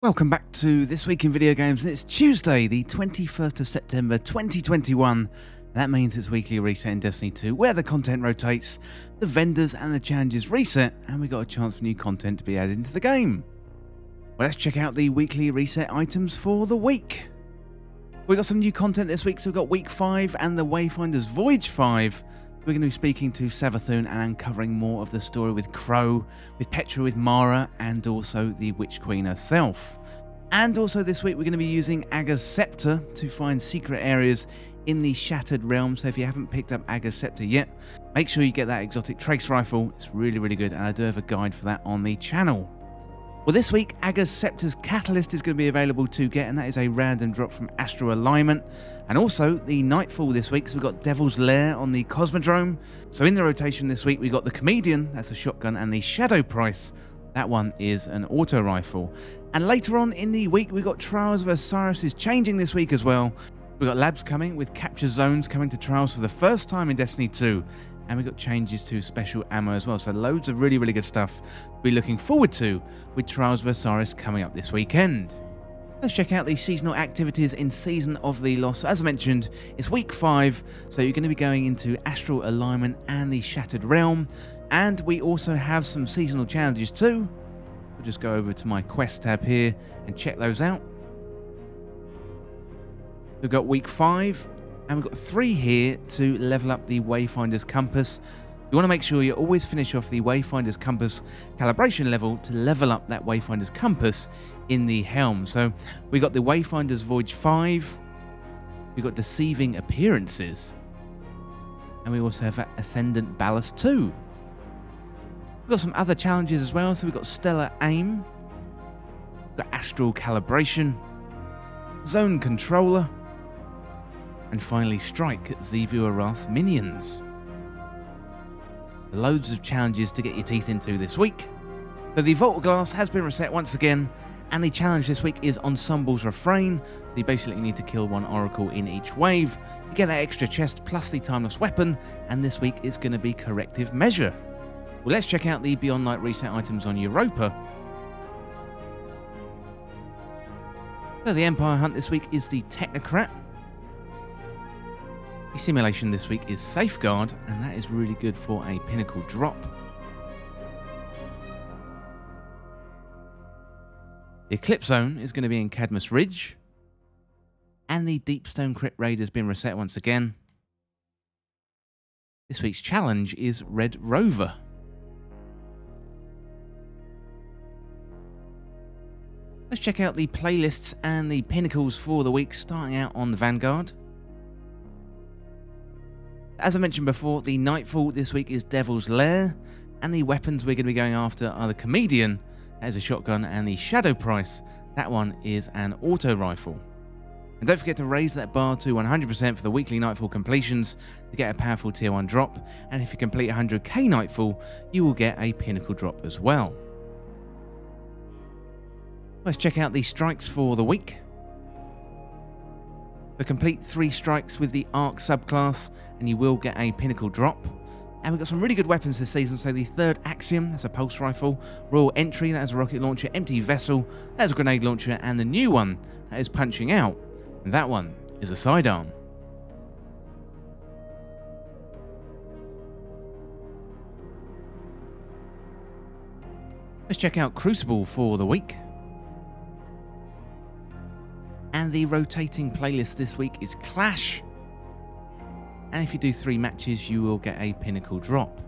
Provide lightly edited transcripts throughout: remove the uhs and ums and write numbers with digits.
Welcome back to This Week in Video Games, and it's Tuesday, the 21st of September 2021. And that means it's weekly reset in Destiny 2, where the content rotates, the vendors and the challenges reset, and we got a chance for new content to be added into the game. Well, let's check out the weekly reset items for the week. We got some new content this week, so we've got Week 5 and the Wayfinder's Voyage 5. We're going to be speaking to Savathun and uncovering more of the story with Crow, with Petra, with Mara, and also the Witch Queen herself. And also this week we're going to be using Aga's Scepter to find secret areas in the Shattered Realm. So if you haven't picked up Aga's Scepter yet, make sure you get that exotic trace rifle. It's really good, and I do have a guide for that on the channel. Well, this week, Aga's Scepter's Catalyst is going to be available to get, and that is a random drop from Astral Alignment. And also, the Nightfall this week, so we've got Devil's Lair on the Cosmodrome. So in the rotation this week, we've got the Comedian, that's a shotgun, and the Shadow Price, that one is an auto rifle. And later on in the week, we've got Trials of Osiris is changing this week as well. We've got labs coming, with capture zones coming to Trials for the first time in Destiny 2. And we've got changes to special ammo as well. So loads of really good stuff to be looking forward to with Trials of Osiris coming up this weekend. Let's check out the seasonal activities in Season of the Lost. As I mentioned, it's Week 5, so you're going to be going into Astral Alignment and the Shattered Realm. And we also have some seasonal challenges too. I'll just go over to my quest tab here and check those out. We've got Week 5. And we've got 3 here to level up the Wayfinder's Compass. You want to make sure you always finish off the Wayfinder's Compass calibration level to level up that Wayfinder's Compass in the helm. So we got the Wayfinder's Voyage 5. We've got Deceiving Appearances. And we also have Ascendant Ballast 2. We've got some other challenges as well. So we've got Stellar Aim. We've got Astral Calibration. Zone Controller. And finally, Strike Xivu Arath's Minions. Loads of challenges to get your teeth into this week. So the Vault of Glass has been reset once again, and the challenge this week is Ensemble's Refrain. So you basically need to kill 1 Oracle in each wave. You get that extra chest plus the Timeless Weapon, and this week is going to be Corrective Measure. Well, let's check out the Beyond Light reset items on Europa. So the Empire Hunt this week is the Technocrat. The simulation this week is Safeguard, and that is really good for a pinnacle drop. The Eclipse Zone is going to be in Cadmus Ridge. And the Deepstone Crypt Raid has been reset once again. This week's challenge is Red Rover. Let's check out the playlists and the pinnacles for the week, starting out on the Vanguard. As I mentioned before, the Nightfall this week is Devil's Lair, and the weapons we're going to be going after are the Comedian, that is a shotgun, and the Shadow Price, that one is an auto rifle. And don't forget to raise that bar to 100% for the weekly Nightfall completions to get a powerful tier 1 drop, and if you complete 100k Nightfall, you will get a pinnacle drop as well. Let's check out the strikes for the week. So complete 3 strikes with the Arc subclass and you will get a pinnacle drop. And we've got some really good weapons this season. So the 3rd Axiom, that's a pulse rifle. Royal Entry, that is a rocket launcher. Empty Vessel, that is a grenade launcher. And the new one, that is Punching Out. And that one is a sidearm. Let's check out Crucible for the week. And the rotating playlist this week is Clash. And if you do 3 matches, you will get a pinnacle drop.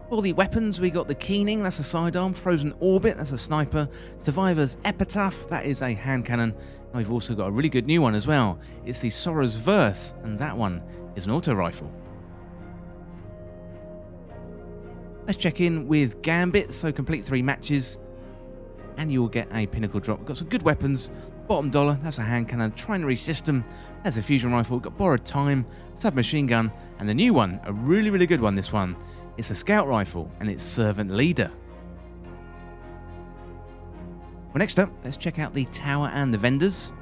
For the weapons, we got the Keening, that's a sidearm. Frozen Orbit, that's a sniper. Survivor's Epitaph, that is a hand cannon. And we've also got a really good new one as well. It's the Sorrow's Verse, and that one is an auto rifle. Let's check in with Gambit. So complete 3 matches, and you will get a pinnacle drop. We've got some good weapons. Bottom Dollar, that's a hand cannon. Trinary System, that's a fusion rifle. We've got Borrowed Time, submachine gun, and the new one, a really good one, this one. It's a scout rifle, and it's Servant Leader. Well, next up, let's check out the Tower and the vendors.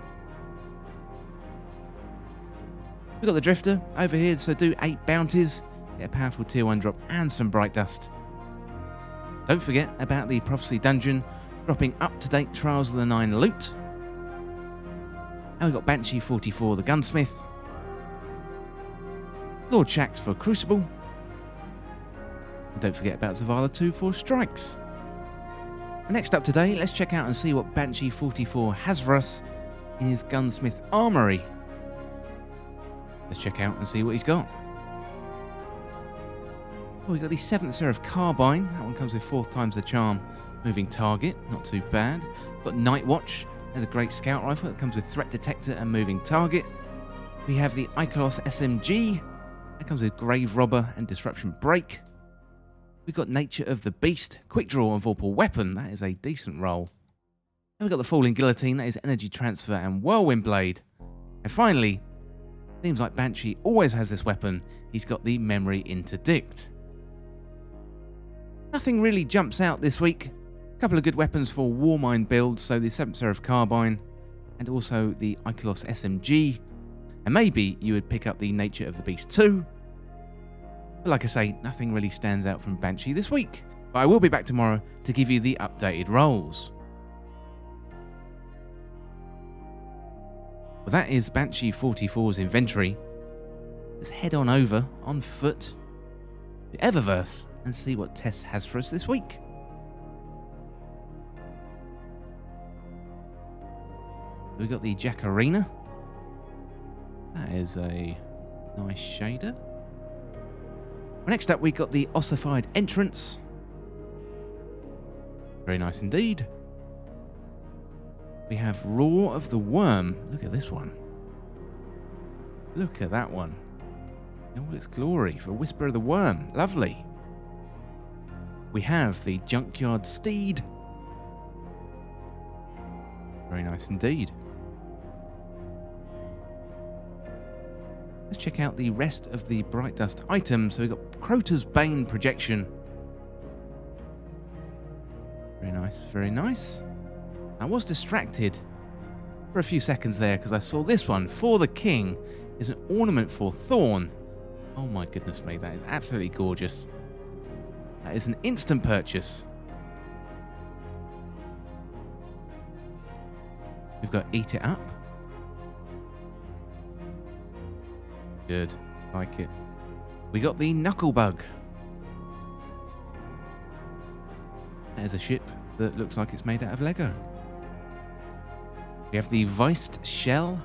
We've got the Drifter over here, so do 8 bounties, get a powerful tier 1 drop, and some Bright Dust. Don't forget about the Prophecy Dungeon, dropping up-to-date Trials of the 9 loot. And we've got Banshee 44, the gunsmith. Lord Shax for Crucible. And don't forget about Zavala 2 for strikes. And next up today, let's check out and see what Banshee 44 has for us in his gunsmith armory. Let's check out and see what he's got. Well, we've got the 7th Seraph Carbine. That one comes with 4th times the charm, moving target. Not too bad. Got Night Watch. There's a great scout rifle that comes with threat detector and moving target. We have the Ikelos SMG. That comes with Grave Robber and Disruption Break. We've got Nature of the Beast, Quick Draw and Vorpal Weapon. That is a decent roll. And we've got the Falling Guillotine. That is Energy Transfer and Whirlwind Blade. And finally, seems like Banshee always has this weapon. He's got the Memory Interdict. Nothing really jumps out this week. A couple of good weapons for Warmind builds, so the 7th Seraph Carbine and also the Ikelos SMG. And maybe you would pick up the Nature of the Beast too. But like I say, nothing really stands out from Banshee this week. But I will be back tomorrow to give you the updated rolls. Well, that is Banshee 44's inventory. Let's head on over, on foot, to Eververse and see what Tess has for us this week. We've got the Jacarina. That is a nice shader. Next up, we've got the Ossified Entrance. Very nice indeed. We have Roar of the Worm. Look at this one. Look at that one. In all its glory for Whisper of the Worm. Lovely. We have the Junkyard Steed. Very nice indeed. Let's check out the rest of the Bright Dust items. So we've got Crota's Bane Projection. Very nice, very nice. I was distracted for a few seconds there because I saw this one. For the King is an ornament for Thorn. Oh my goodness me, that is absolutely gorgeous. That is an instant purchase. We've got Eat It Up. Good, like it. We got the Knucklebug. That is a ship that looks like it's made out of Lego. We have the Weist Shell.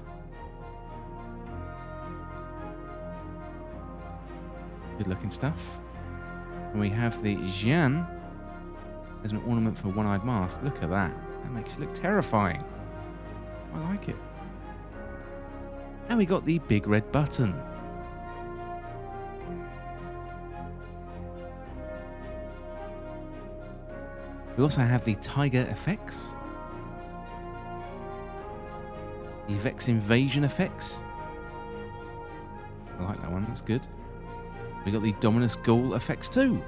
Good looking stuff. And we have the Jian as an ornament for One-Eyed Mask. Look at that. That makes it look terrifying. I like it. And we got the Big Red Button. We also have the Tiger effects. The Vex Invasion effects. I like that one, that's good. We got the Dominus Ghoul effects too.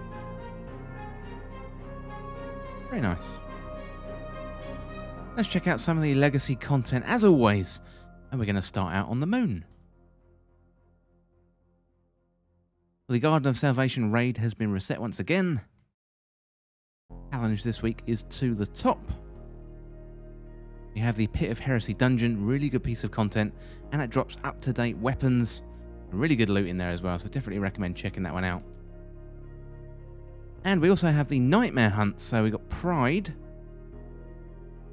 Very nice. Let's check out some of the legacy content as always. And we're going to start out on the moon. The Garden of Salvation raid has been reset once again. Challenge this week is to the top. We have the Pit of Heresy dungeon, really good piece of content, and it drops up-to-date weapons. Really good loot in there as well, so definitely recommend checking that one out. And we also have the Nightmare Hunt, so we've got Pride,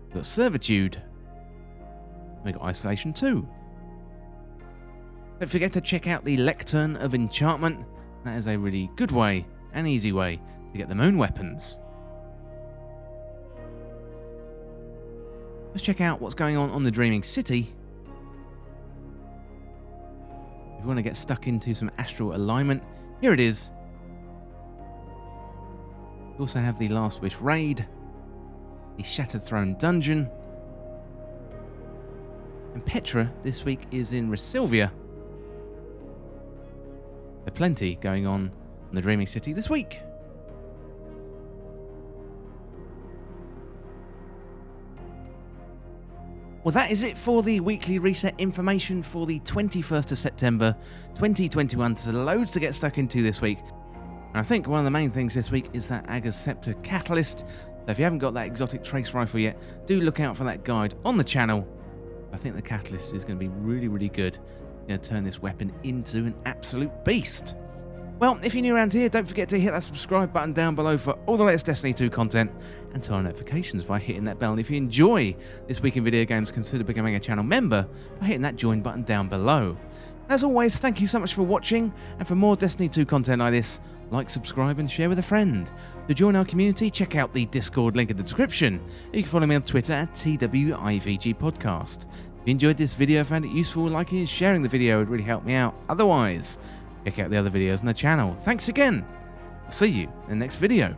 we've got Servitude, and we've got Isolation 2. Don't forget to check out the Lectern of Enchantment. That is a really good way and easy way to get the moon weapons. Let's check out what's going on the Dreaming City. If you want to get stuck into some astral alignment, here it is. We also have the Last Wish raid, the Shattered Throne dungeon, and Petra this week is in Resilvia. There's plenty going on in the Dreaming City this week. Well, that is it for the weekly reset information for the 21st of September 2021. There's loads to get stuck into this week. And I think one of the main things this week is that Aga's Scepter Catalyst. So if you haven't got that exotic trace rifle yet, do look out for that guide on the channel. I think the catalyst is going to be really, really good. Going to turn this weapon into an absolute beast. Well, if you're new around here, don't forget to hit that subscribe button down below for all the latest Destiny 2 content, and turn on notifications by hitting that bell. And if you enjoy This Week in Video Games, consider becoming a channel member by hitting that join button down below. As always, thank you so much for watching, and for more Destiny 2 content like this, like, subscribe and share with a friend. To join our community, check out the Discord link in the description. You can follow me on Twitter at TWIVG Podcast. If you enjoyed this video, found it useful, liking and sharing the video would really help me out. Otherwise, check out the other videos on the channel. Thanks again. I'll see you in the next video.